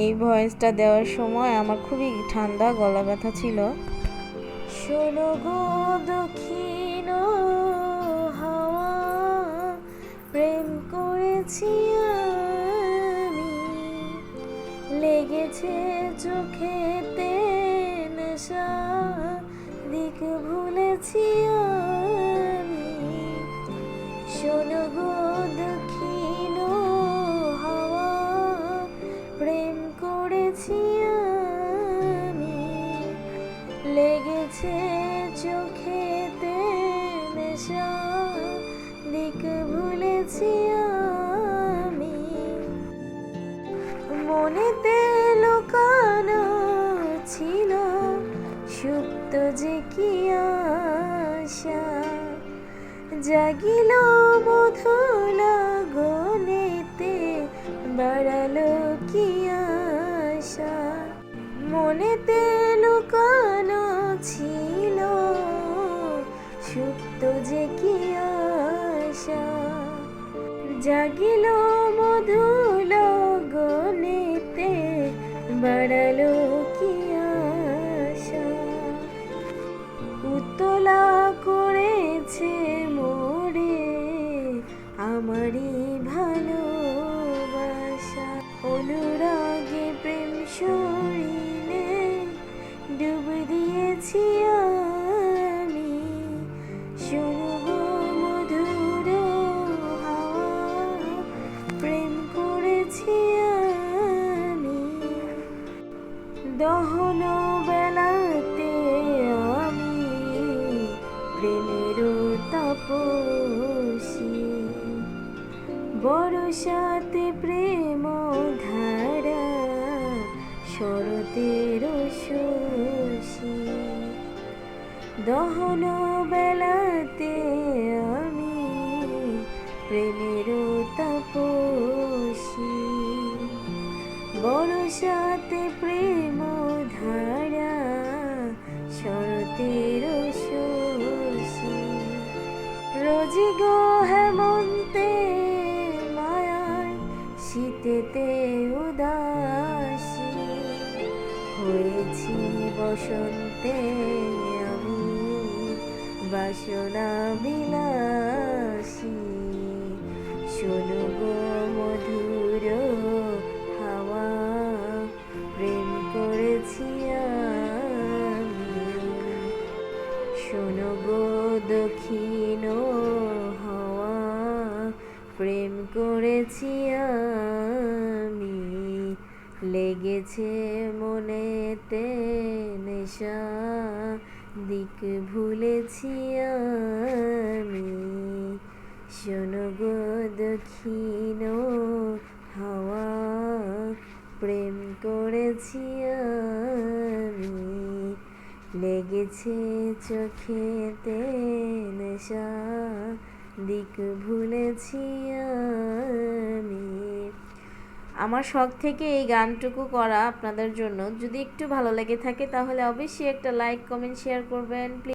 এই ভয়েসটা দেওয়ার সময় আমার খুবই ঠান্ডা গলা ব্যথা ছিল। শোনো গো দক্ষিণ হাওয়া, প্রেম করেছি আমি, লেগেছে চোখেতে নেশা, দিক ভুলেছি আমি। শোনো গো দক্ষিণ হাওয়া, প্রেম করেছি আমি, লেগেছে চোখেতে নেশা, দিক ভুলেছি আমি। মনেতে লুকানো ছিল সুপ্ত যে কি আশা, জাগিল মধুর গনেতে, বাড়ালো কি আশা। মনেতে লুকানো ছিল সুপ্ত যে কি আশা, জাগিল মধুর গনেতে, বাড়ালো কি আশা। উতলা করেছে মোরে আমারই ভালোবাসা, অনুরাগে প্রেম শরীরে ডুব দিয়েছি আমি। শোনো গো মধুর হাওয়া, প্রেম করেছি আমি। দহন বেলাতে আমি প্রেমের তাপসী, বরসাতে প্রেম ধারা, শরতের শশী। দহন বেলাতে আমি প্রেমের তাপসী, বরসাতে প্রেম ধারা, শরতের শশী। রোজি গো হেমন্তে মায়ায়, শীতেতে উদাসী, হয়েছি বসন্তে আমি বাসনা বিলাসী। শোনো গো মধুর হাওয়া, প্রেম করেছি আমি। শোনো গো দক্ষিণ হাওয়া, প্রেম করেছি আমি, লেগেছে মনেতে নেশা, দিক ভুলেছি আমি। শোনো গো দক্ষিণ হাওয়া, প্রেম করেছি আমি, লেগেছে চোখেতে নেশা, দিক ভুলেছি আমি। আমার শখ থেকে এই গানটুকু করা আপনাদের জন্য। যদি একটু ভালো লেগে থাকে তাহলে অবশ্যই একটা লাইক, কমেন্ট, শেয়ার করবেন প্লিজ।